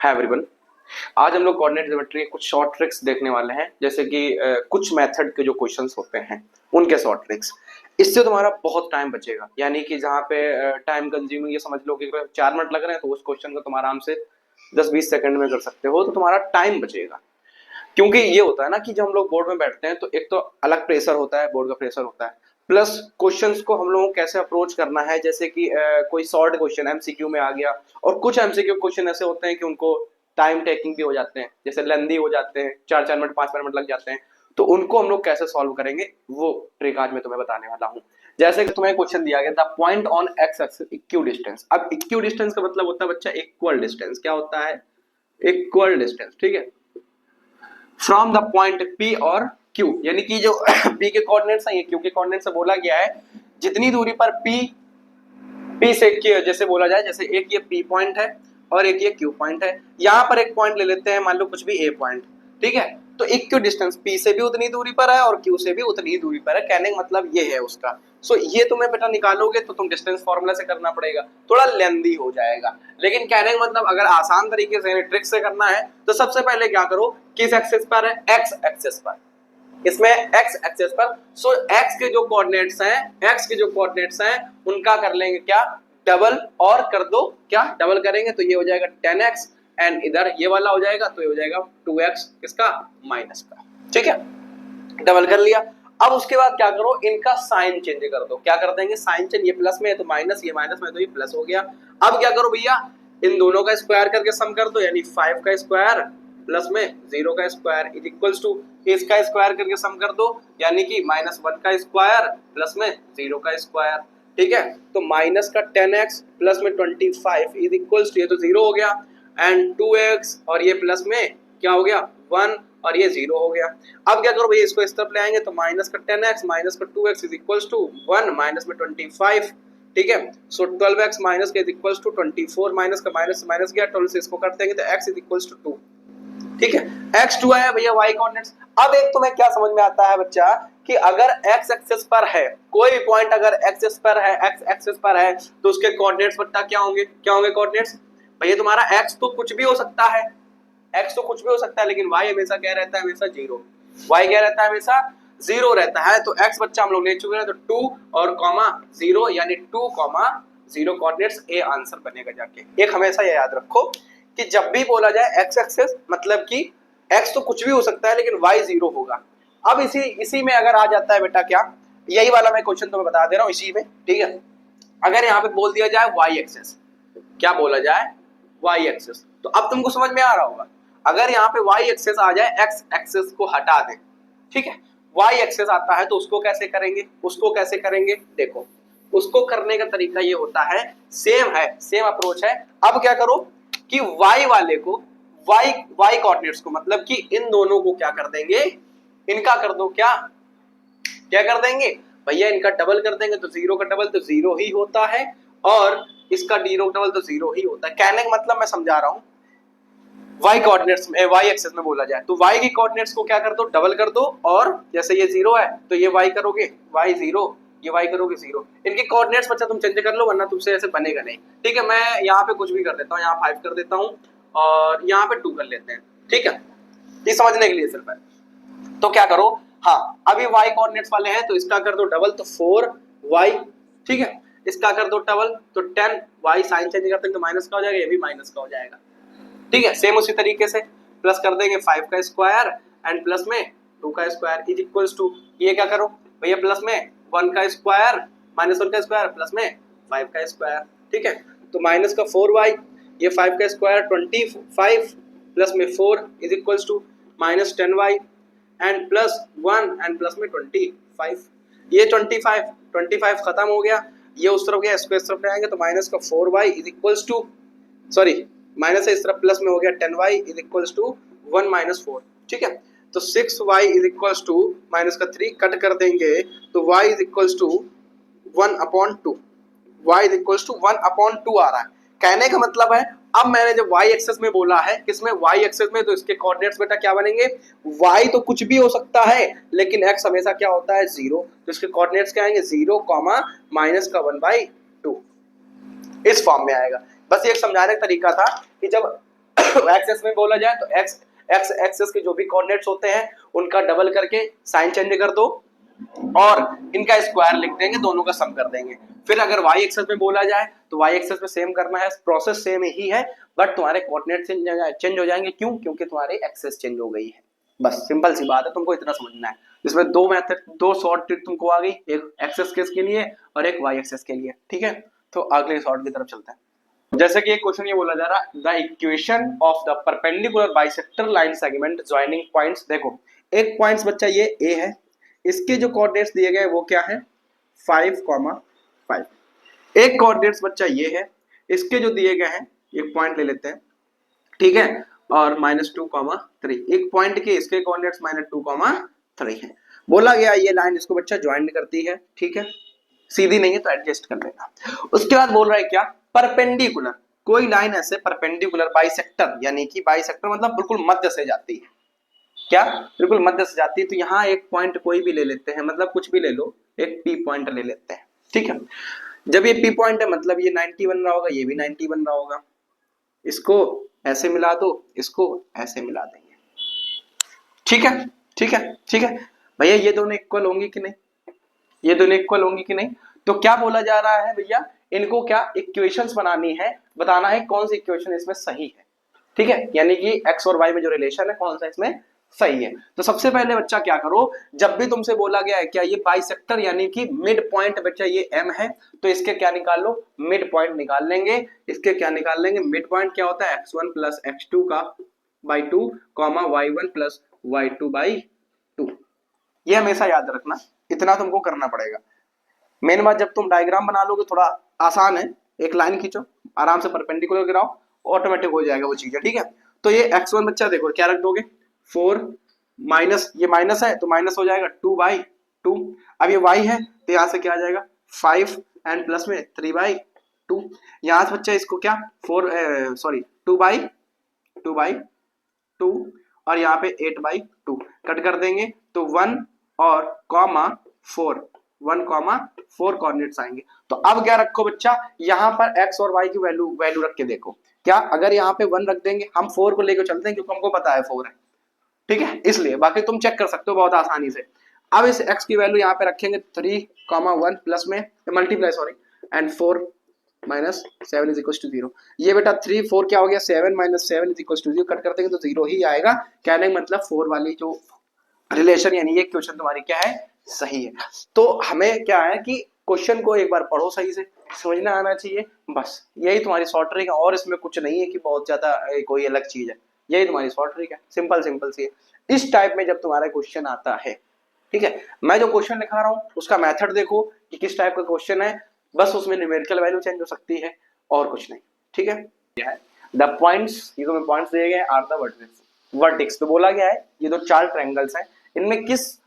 है एवरीवन। आज हम लोग कोऑर्डिनेट ज्योमेट्री के कुछ शॉर्ट ट्रिक्स देखने वाले हैं, जैसे कि कुछ मेथड के जो क्वेश्चंस होते हैं उनके शॉर्ट ट्रिक्स। इससे तुम्हारा बहुत टाइम बचेगा, यानी कि जहाँ पे टाइम कंज्यूमिंग ये समझ लो कि 4 मिनट लग रहे हैं तो उस क्वेश्चन को तुम आराम से 10-20 सेकंड में कर सकते हो, तो तुम्हारा टाइम बचेगा। क्योंकि ये होता है ना कि जब हम लोग बोर्ड में बैठते हैं तो एक तो अलग प्रेशर होता है, बोर्ड का प्रेशर होता है, प्लस क्वेश्चंस को हम लोगों को कैसे अप्रोच करना है। जैसे कि कोई शॉर्ट क्वेश्चन एमसीक्यू में आ गया, और कुछ एमसीक्यू क्वेश्चन ऐसे होते हैं कि उनको टाइम टेकिंग भी हो जाते हैं, जैसे लेंदी हो जाते हैं, 4-4 मिनट 5-5 मिनट लग जाते हैं। तो उनको हम लोग कैसे सॉल्व करेंगे वो ट्रिक आज मैं तुम्हें बताने वाला हूँ। जैसे कि तुम्हें क्वेश्चन दिया गया था point on x axis equal distance. अब इक्वल डिस्टेंस का मतलब होता है बच्चा इक्वल डिस्टेंस। क्या होता है? इक्वल डिस्टेंस, ठीक है, फ्रॉम द पॉइंट P और Q, यानी कि जो P के कोऑर्डिनेट्स हैं ये Q के कोऑर्डिनेट से बोला गया है। जितनी दूरी पर P से जैसे बोला जाए, जैसे एक ये P पॉइंट है और एक ये Q पॉइंट है, यहाँ पर एक पॉइंट ले लेते हैं, मान लो कुछ भी A पॉइंट, ठीक है। तो इक्व डिस्टेंस P से भी उतनी दूरी पर है और Q से भी उतनी ही दूरी पर है, कहने का मतलब ये है उसका। सो ये तुम्हें बेटा निकालोगे तो तुम डिस्टेंस फॉर्मूला से करना पड़ेगा, थोड़ा लेंदी हो जाएगा, लेकिन कहने का मतलब अगर आसान तरीके से ट्रिक से करना है तो सबसे पहले क्या करो, किस एक्सिस पर है? एक्स एक्सिस पर। इसमें एक्स एक्सिस पर, सो एक्स के जो कोऑर्डिनेट्स हैं, एक्स के जो कोऑर्डिनेट्स हैं उनका कर लेंगे क्या, डबल, और कर दो क्या, डबल करेंगे तो ये हो जाएगा 10x, एंड इधर ये वाला हो जाएगा तो ये हो जाएगा 2x किसका? माइनस का, ठीक है। डबल कर लिया। अब उसके बाद क्या करो, इनका साइन चेंज कर दो। क्या कर देंगे? साइन चेंज, ये प्लस में है तो माइनस, ये माइनस में है तो ये प्लस हो गया। अब क्या करो भैया, इन दोनों का स्क्वायर करके सम कर दो, यानी 5 का स्क्वायर प्लस में 0 का स्क्वायर इज इक्वल्स टू इसका स्क्वायर करके सम कर दो, यानी कि -1 का स्क्वायर प्लस में 0 का स्क्वायर, ठीक है। तो माइनस का 10x प्लस में 25 इज इक्वल्स टू, ये तो 0 हो गया, एंड 2x और ये प्लस में क्या हो गया 1 और ये 0 हो गया। अब क्या करो भैया, इसको इस तरफ ले आएंगे तो माइनस का 10x माइनस का 2x is equals to 1 minus में 25, ठीक है। सो 12x माइनस का इज इक्वल्स टू 24, माइनस का माइनस माइनस गया, 12 से इसको कर देंगे तो x इज इक्वल्स टू 2, ठीक है। x2 आया भैया y कोऑर्डिनेट्स। अब एक तुम्हें क्या समझ में आता है बच्चा, कि अगर x एक्सिस पर है कोई भी पॉइंट, अगर x एक्सिस पर है तो उसके कोऑर्डिनेट्स बता क्या होंगे? क्या होंगे कोऑर्डिनेट्स? भैया तुम्हारा x तो कुछ भी हो सकता है, x तो कुछ भी हो सकता है, लेकिन y हमेशा क्या रहता है? हमेशा 0। y क्या रहता है? हमेशा 0 रहता है। तो x बच्चा हम लोग ले चुके हैं, तो 2 और कॉमा 0, यानी 2,0 कोऑर्डिनेट्स ए आंसर बनेगा जाके। एक हमेशा ये याद रखो कि जब भी बोला जाए x एक्सिस, मतलब कि x तो कुछ भी हो सकता है लेकिन y 0 होगा। अब इसी में अगर आ जाता है बेटा, क्या यही वाला मैं क्वेश्चन तुम्हें बता दे रहा हूं इसी में, ठीक है। अगर यहाँ पे बोल दिया जाए y एक्सिस, क्या बोला जाए? y एक्सिस, तो अब तुमको समझ में आ रहा होगा। अगर यहाँ पे y एक्सिस आ जाए, x एक्सिस को हटा दें, ठीक है, y एक्सिस आता है तो उसको कैसे करेंगे? उसको कैसे करेंगे देखो, उसको करने का तरीका ये होता है, सेम अप्रोच है। अब क्या करो कि y वाले को, y कोऑर्डिनेट्स को, मतलब कि इन दोनों को क्या कर देंगे, इनका कर दो क्या कर देंगे भैया, इनका डबल कर देंगे तो 0 का डबल तो 0 ही होता है, और इसका डीरो डबल तो 0 ही होता है। कहने का मतलब मैं समझा रहा हूं, y कोऑर्डिनेट्स में, y एक्सिस में बोला जाए तो y की कोऑर्डिनेट्स को क्या कर दो, डबल कर दो, और जैसे ये 0 है तो ये y करोगे y 0, ये y करोगे 0। इनके कोऑर्डिनेट्स बच्चा तुम चेंज कर लो, वरना तुमसे ऐसे बनेगा नहीं, ठीक है। मैं यहाँ पे कुछ भी कर देता हूँ, यहाँ 5 कर देता हूँ और यहाँ पे 2 कर लेते हैं, ठीक है, ये समझने के लिए सिर्फ है। तो क्या करो, हाँ अभी y कोऑर्डिनेट्स वाले हैं तो इसका कर दो डबल, तो 4y, ठीक है। इसका कर दो डबल तो 10y, साइन चेंज करते हैं तो माइनस का हो जाएगा, ये भी माइनस का हो जाएगा, ठीक है। सेम उसी तरीके से प्लस कर देंगे 5 का स्क्वायर एंड प्लस में 2 का स्क्वायर इज इक्वल्स टू, ये क्या करो भैया, प्लस में 1 का स्क्वायर माइनस 1 का स्क्वायर प्लस में 5 का स्क्वायर, ठीक है। तो माइनस का 4y, ये 5 का स्क्वायर 25 प्लस में 4 is equals to minus 10y and plus 1 and plus में 25, ये 25 खत्म हो गया, ये उस तरफ गया, इसको इस तरफ ले आएंगे तो माइनस का 4y is equals to, sorry minus से इस तरफ प्लस में हो गया 10y is equals to 1 minus 4, ठीक है। तो 6y is equals to minus का 3 कट कर देंगे तो y is equals to 1/2, y is equals to 1/2 आ रहा है। कहने का मतलब है, अब मैंने जब y एक्सिस में बोला है, किसमें? y एक्सिस में, तो इसके कोऑर्डिनेट्स बेटा क्या बनेंगे? y तो कुछ भी हो सकता है लेकिन x हमेशा क्या होता है? 0, तो इसके कोऑर्डिनेट्स क्या आएंगे? 0, माइनस का 1/2, इस फॉर्म में आएगा। बस ये समझाने का तरीका था कि जब एक्सेस में बोला जाए तो एक्स एक्स एक्सेस के जो भी कोऑर्डिनेट्स होते हैं उनका डबल करके साइन चेंज कर दो और इनका स्क्वायर लिख देंगे, दोनों का सम कर देंगे। फिर अगर वाई एक्सेस में बोला जाए तो वाई एक्सेस में सेम करना है, प्रोसेस सेम ही है, बट तुम्हारे कोऑर्डिनेट चेंज हो जाएंगे। क्यों? क्योंकि तुम्हारी एक्सेस चेंज हो गई है। बस सिंपल सी बात है, तुमको इतना समझना है। इसमें दो मेथड, दो शॉर्ट ट्रिक तुमको आ गई, एक एक्सेस केस के लिए और एक वाई एक्सेस के लिए। ठीक है, तो अगले शॉर्ट की तरफ चलते हैं। जैसे कि एक क्वेश्चन ये बोला जा रहा है, the equation of the perpendicular bisector line segment joining points. देखो एक पॉइंट्स बच्चा ये ए है, इसके जो कोऑर्डिनेट्स दिए गए वो क्या है 5,5। एक कोऑर्डिनेट्स बच्चा ये है, इसके जो दिए गए हैं एक पॉइंट ले लेते हैं, ठीक है, और -2,3। एक पॉइंट के इसके कोऑर्डिनेट्स -2,3 है। बोला गया ये लाइन इसको बच्चा ज्वाइन करती है, ठीक है, सीधी नहीं है तो एडजस्ट कर लेना। उसके बाद बोल रहा है क्या, परपेंडिकुलर, कोई लाइन ऐसे परपेंडिकुलर बाइसेक्टर, यानी कि बाइसेक्टर मतलब बिल्कुल मध्य से जाती है। क्या? बिल्कुल मध्य से जाती है। तो यहाँ एक पॉइंट कोई भी ले लेते हैं, मतलब कुछ भी ले लो, एक पी पॉइंट ले लेते हैं, ठीक है। जब ये पी पॉइंट है मतलब ये 90 बन रहा होगा, ये भी 90 बन रहा होगा। इसको ऐसे मिला दो, इसको ऐसे मिला देंगे, ठीक है, ठीक है, ठीक है भैया। ये दोनों इक्वल होंगी कि नहीं? ये दोनों इक्वल होंगी कि नहीं? तो क्या बोला जा रहा है भैया, इनको क्या इक्वेशंस बनानी है, बताना है कौन सी इक्वेशन इसमें सही है, ठीक है, यानी कि एक्स और वाई में जो रिलेशन है कौन सा इसमें सही है। तो सबसे पहले बच्चा क्या करो, जब भी तुमसे बोला गया है क्या ये बाइसेक्टर यानी कि मिड पॉइंट बच्चा ये एम है, तो इसके क्या निकाल लो, मिड पॉइंट निकाल लेंगे। इसके क्या निकाल लेंगे, मिड पॉइंट क्या होता है x1 प्लस x2 का by 2 comma y1 plus y2 by 2। ये हमेशा याद रखना, इतना तुमको करना पड़ेगा। मेन बात, जब तुम डायग्राम बना लोगे थोड़ा आसान है, एक लाइन खींचो, आराम से परपेंडिकुलर गिराओ, ऑटोमेटिक हो जाएगा वो चीजें, ठीक है। तो ये x1 बच्चा देखो क्या रख दोगे 4 माइनस, ये माइनस है तो माइनस हो जाएगा 2/2। अब ये y है तो यहां से क्या आ जाएगा 5 एंड प्लस में 3/2। यहां से बच्चा इसको क्या 2/2 और यहाँ पे 8/2 कट कर देंगे तो 1 और कॉमा 4, 1,4 कोऑर्डिनेट्स आएंगे। तो अब क्या रखो बच्चा, यहाँ पर x और y की वैल्यू रख के देखो। क्या अगर यहाँ पे 1 रख देंगे, हम 4 को लेकर चलते हैं क्योंकि हमको पता है 4 है, ठीक है, इसलिए। बाकी तुम चेक कर सकते हो बहुत आसानी से। अब इस x की वैल्यू यहाँ पे रखेंगे 3,1 प्लस में multiply sorry and 4 minus 7 is equal to 0। ये बेटा 3 4 क्या हो गया 7 minus 7 is equal to 0, cut कर देंगे तो 0 ही आएगा। कहने का मतलब 4 वाली जो रिलेशन यानी ये क्वेश्चन तुम्हारी क्या है सही है। तो हमें क्या है कि क्वेश्चन को एक बार पढ़ो, सही से समझना आना चाहिए, बस यही तुम्हारी शॉर्ट ट्रिक है। और इसमें कुछ नहीं है कि बहुत ज्यादा कोई अलग चीज है, यही तुम्हारी शॉर्ट ट्रिक है, सिंपल सिंपल सी है। इस टाइप में जब तुम्हारा क्वेश्चन आता है, ठीक है, मैं जो क्वेश्चन लिखा रहा हूँ उसका मेथड देखो कि किस टाइप का क्वेश्चन है, बस उसमें न्यूमेरिकल वैल्यू चेंज हो सकती है और कुछ नहीं, ठीक है। द पॉइंट्स, ये तुम्हें पॉइंट्स दिए गए आर द वर्टेक्स। तो बोला गया है ये दो 4 ट्रायंगल्स हैं, इनमें किस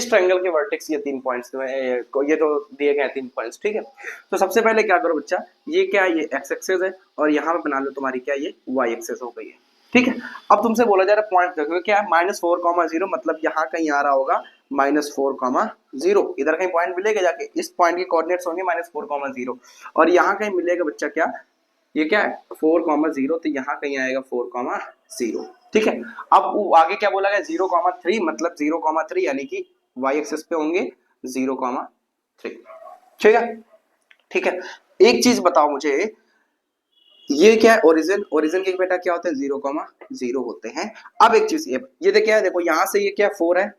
ट्रायंगल के वर्टेक्स ये 3 पॉइंट्स, ये तो दिए गए 3 पॉइंट्स, ठीक है। तो सबसे पहले क्या करो बच्चा, ये क्या है, ये एक्स एक्सेस है और यहाँ पे बना लो तुम्हारी क्या ये वाई एक्सेस हो गई है, ठीक है। अब तुमसे बोला जा रहा है पॉइंट देखो क्या है -4,0, मतलब यहाँ कहीं आ रहा होगा -4,0, इधर कहीं पॉइंट मिलेगा जाके, इस पॉइंट के कोऑर्डिनेट्स होंगे -4,0 और यहाँ कहीं मिलेगा बच्चा क्या, ये क्या है 4,0, तो यहाँ कहीं आएगा 4,0, ठीक है। अब आगे क्या बोला गया 0,3, मतलब 0,3 यानी कि y एक्सिस पे होंगे 0,3, ठीक है, ठीक है। एक चीज बताओ मुझे, ये क्या है ओरिजिन के बेटा क्या होते हैं 0,0 होते हैं। अब एक चीज ये देखिए, देखो यहाँ से ये क्या 4 है,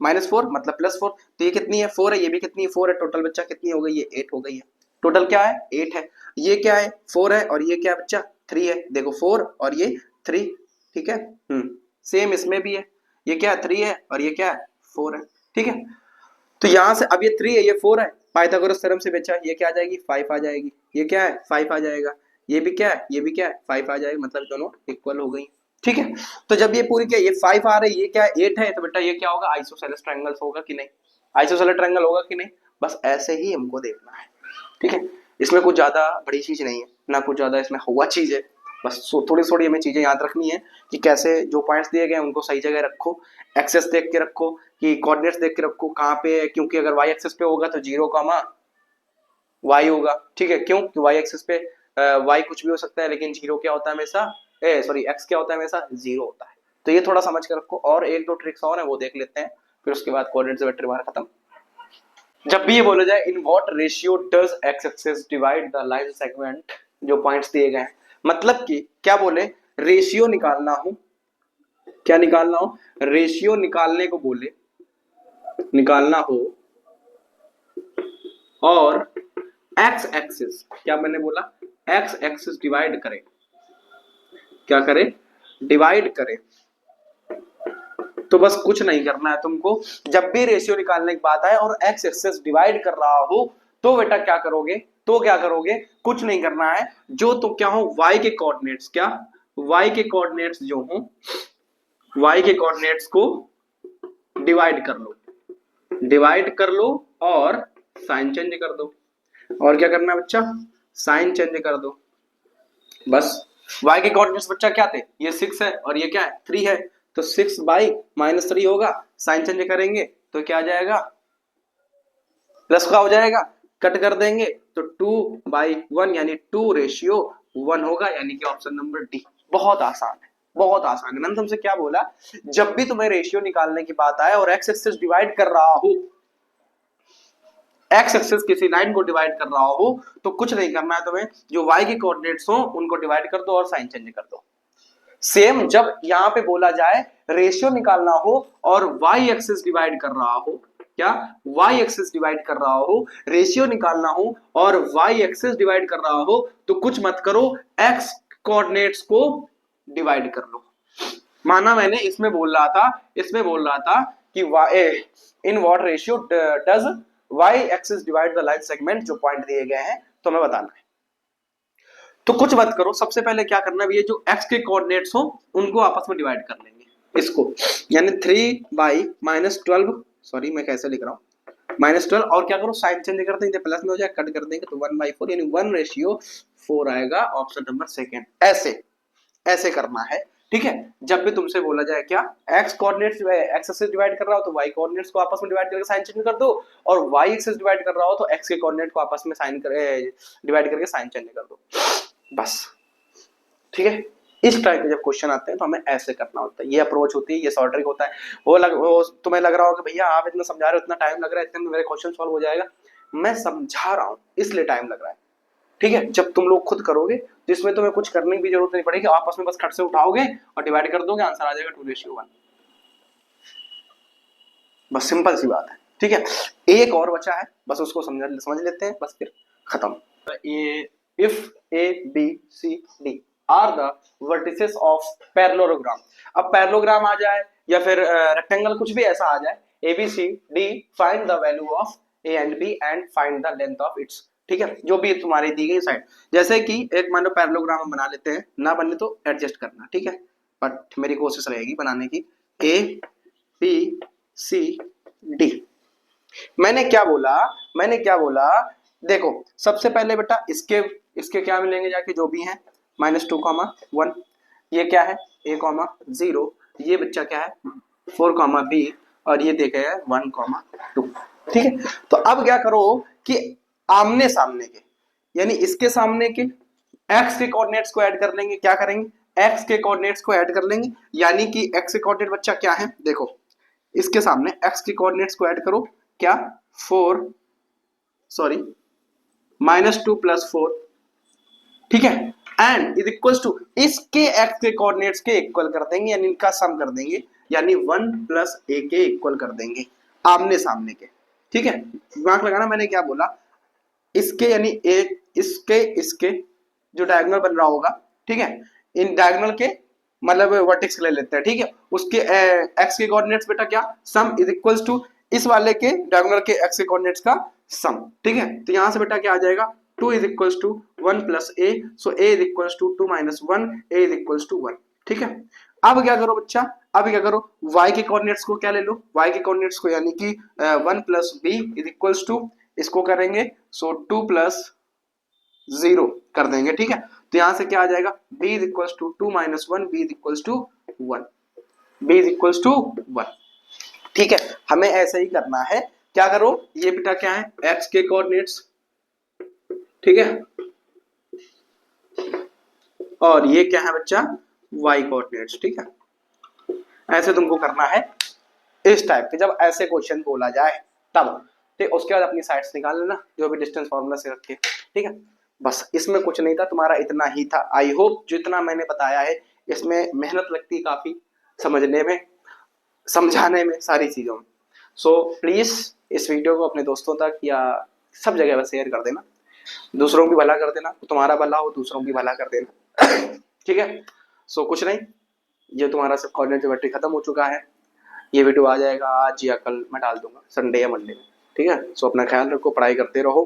-4 मतलब +4, तो ये कितनी है 4 है, ये भी कितनी है 4 है, टोटल बच्चा कितनी हो गई, ये 8 हो गई है। टोटल क्या है 8 है। ये क्या है 4 है और ये क्या है बच्चा 3 है, देखो 4 और ये 3, ठीक है। सेम इसमें भी है, ये क्या है 3 है और ये क्या है 4 है, ठीक है। तो यहाँ से अब ये 3 है ये 4 है, पाइथागोरस थ्योरम से बच्चा ये क्या आ जाएगी 5 आ जाएगी, ये क्या है 5 आ जाएगा, ये भी क्या है, ये भी क्या है 5 आ जाएगा, मतलब दोनों इक्वल हो गई, ठीक है। तो जब ये पूरी क्या ये 5 आ रही है, ये क्या है 8 है, तो बेटा ये क्या होगा आइसोसेलेस ट्रायंगल्स होगा कि नहीं, आइसोसेलेस ट्रायंगल होगा कि नहीं, बस ऐसे ही हमको देखना है, ठीक है। इसमें कुछ ज्यादा बड़ी चीज नहीं है ना, कुछ ज्यादा इसमें हुआ चीज है, बस थोड़ी थोड़ी हमें चीजें याद रखनी है कि कैसे जो पॉइंट्स दिए गए उनको सही जगह रखो, एक्सेस देख के रखो कि कोऑर्डिनेट्स देख के रखो कहाँ पे है, क्योंकि अगर वाई एक्सेस पे होगा तो 0,y होगा, ठीक है। क्यों? वाई एक्सेस पे वाई कुछ भी हो सकता है लेकिन 0 क्या होता है हमेशा सॉरी x क्या होता है हमेशा 0 होता है। तो ये थोड़ा समझ के रखो, और एक दो ट्रिक्स और है वो देख लेते हैं, फिर उसके बाद कोऑर्डिनेट ज्योमेट्री हमारा खत्म। जब भी ये बोला जाए in what ratio does x axis divide the line segment, जो पॉइंट्स दिए गए हैं, मतलब कि क्या बोले, रेशियो निकालना हो, क्या निकालना हो, रेशियो निकालने को बोले, निकालना हो, और एक्स एक्सिस, क्या मैंने बोला, एक्स एक्सिस डिवाइड करे, क्या करे, डिवाइड करे। तो बस कुछ नहीं करना है तुमको, जब भी रेशियो निकालने की बात आए और एक्स एक्सिस डिवाइड कर रहा हो तो बेटा क्या करोगे, तो क्या करोगे, कुछ नहीं करना है, जो तो क्या हो, y के कोऑर्डिनेट्स, क्या y के कोऑर्डिनेट्स जो हो, y के कोऑर्डिनेट्स को डिवाइड कर लो, डिवाइड कर लो और साइन चेंज कर दो। और क्या करना है बच्चा, साइन चेंज कर दो। बस y के कोऑर्डिनेट्स बच्चा क्या थे, ये 6 है और ये क्या है, 3 है, तो 6/-3 होगा, साइन चेंज करेंगे तो क्या आ जाएगा, प्लस का हो जाएगा, कट कर देंगे तो 2/1 यानी 2:1 होगा, यानी कि ऑप्शन नंबर डी। बहुत आसान है, बहुत आसान है। मैंने तुमसे क्या बोला, जब भी तुम्हें रेशियो निकालने की बात आए और एक्स एक्सिस डिवाइड कर रहा हो, एक्स एक्सिस किसी लाइन को डिवाइड कर रहा हो तो कुछ नहीं करना है तुम्हें, जो y के कोऑर्डिनेट्स हो उनको डिवाइड कर दो और साइन चेंज कर दो। सेम जब यहां पे बोला जाए रेशियो निकालना हो और y एक्सिस डिवाइड कर रहा हो, क्या y एक्सिस डिवाइड कर रहा हो, रेशियो निकालना हो और y एक्सिस डिवाइड कर रहा हो तो कुछ मत करो, x कोऑर्डिनेट्स को डिवाइड कर लो। माना मैंने इसमें बोल रहा था, इसमें बोल रहा था कि in what ratio does y axis divide the line segment, जो पॉइंट दिए गए हैं तो हमें बताना है। तो कुछ मत करो, सबसे पहले क्या करना है, ये जो x के कोऑर्डिनेट्स हो उनको आपस में डिवाइड कर लेंगे, इसको यानी 3/-12, सॉरी मैं कैसे लिख रहा हूं, -12, और क्या करो, साइन चेंज कर देंगे, प्लस में हो जाए, कट कर देंगे तो 1/4 यानी 1:4 आएगा, ऑप्शन नंबर सेकंड। ऐसे ऐसे करना है, ठीक है। जब भी तुमसे बोला जाए क्या, x coordinates x axis divide कर रहा हो तो y कोऑर्डिनेट्स को आपस में डिवाइड करके साइन चेंज कर दो, और y एक्सिस डिवाइड कर रहा हो तो x के कोऑर्डिनेट को आपस में साइन कर डिवाइड करके साइन चेंज कर दो, बस, ठीक है। इस टाइप के जब क्वेश्चन आते हैं तो हमें ऐसे करना होता है, ये अप्रोच होती है, ये शॉर्ट ट्रिक होता है। वो तुम्हें लग रहा होगा भैया आप इतना समझा रहे हो, इतना टाइम लग रहा है, इतने में मेरे क्वेश्चन सॉल्व हो जाएगा, मैं समझा रहा हूं इसलिए टाइम लग रहा है, ठीक है। जब तुम लोग खुद करोगे तो इसमें तुम्हें कुछ करने की भी जरूरत नहीं पड़ेगी, आपस में बस खट से उठाओगे और डिवाइड कर दोगे, आंसर आ जाएगा 2:1, बस सिंपल सी बात है, ठीक है। एक और बचा है, बस उसको समझ लेते हैं, बस फिर खत्म। If A B C D are the vertices of parallelogram, अब पैरेललोग्राम आ जाए या फिर रेक्टेंगल, कुछ भी ऐसा आ जाए, A B C D, find the value of A and B and find the length of its, ठीक है। जो भी तुम्हारी दी गई साइड, जैसे कि एक मान लो पैरेललोग्राम हम बना लेते हैं, ना बने तो एडजस्ट करना, ठीक है, बट मेरी कोशिश रहेगी बनाने की। ए बी सी डी, मैंने क्या बोला, मैंने क्या बोला, देखो सबसे पहले बेटा इसके इसके क्या मिलेंगे जाके, जो भी है, -2,1, ये क्या है, A,0, ये बच्चा क्या है 4,B, और ये देखे है 1,2, ठीक है। तो अब क्या करो कि आमने सामने के, यानी इसके सामने के x के कोऑर्डिनेट्स को ऐड कर लेंगे, क्या करेंगे, x के कोऑर्डिनेट्स को ऐड कर लेंगे, यानी कि x के कोऑर्डिनेट बच्चा क्या है, देखो इसके सामने x के कोऑर्डिनेट्स को ऐड करो, क्या 4, सॉरी -2 + 4, ठीक है, एंड इज इक्वल्स टू इसके x के कोऑर्डिनेट्स के इक्वल कर देंगे, यानी इनका सम कर देंगे, यानी 1 + a के इक्वल कर देंगे, आमने सामने के, ठीक है। दिमाग लगाना, मैंने क्या बोला, इसके यानी एक इसके इसके जो डायगोनल बन रहा होगा, ठीक है, इन डायगोनल के मतलब वर्टेक्स ले लेते हैं, ठीक है, उसके x के कोऑर्डिनेट्स बेटा क्या, सम इज इक्वल्स टू इस वाले के डायगोनल के x के कोऑर्डिनेट्स का सम, ठीक है। तो यहां से बेटा क्या आ जाएगा, 2 = 1 + a, सो a = 2 - 1, a = 1, ठीक है। अब क्या करो बच्चा, अब क्या करो, y के कोऑर्डिनेट्स को क्या ले लो, y के कोऑर्डिनेट्स को, यानी कि 1 + b = इसको करेंगे, सो 2 + 0 कर देंगे, ठीक है। तो यहां से क्या आ जाएगा, b = 2 - 1, b = 1, b = 1, ठीक है। हमें ऐसे ही करना है, क्या करो, ये बेटा क्या है, x के कोऑर्डिनेट्स, ठीक है, और ये क्या है बच्चा, वाई कोऑर्डिनेट्स, ठीक है। ऐसे तुमको करना है इस टाइप के, जब ऐसे क्वेश्चन बोला जाए तब। ठीक, उसके बाद अपनी साइड्स निकाल लेना जो भी डिस्टेंस फार्मूला से रखे, ठीक है। बस इसमें कुछ नहीं था, तुम्हारा इतना ही था। आई होप जितना मैंने बताया है इसमें मेहनत लगती है काफी समझने में, समझाने में, सारी चीजों में। सो प्लीज इस वीडियो को अपने दोस्तों तक या सब जगह पर शेयर कर देना, दूसरों की भला कर देना, तुम्हारा भला हो दूसरों की भला कर देना। ठीक है। सो कुछ नहीं, ये तुम्हारा सब कोऑर्डिनेट ज्योमेट्री खत्म हो चुका है। ये वीडियो आ जाएगा आज या कल, मैं डाल दूंगा संडे या मंडे में, ठीक है। सो अपना ख्याल रखो, पढ़ाई करते रहो।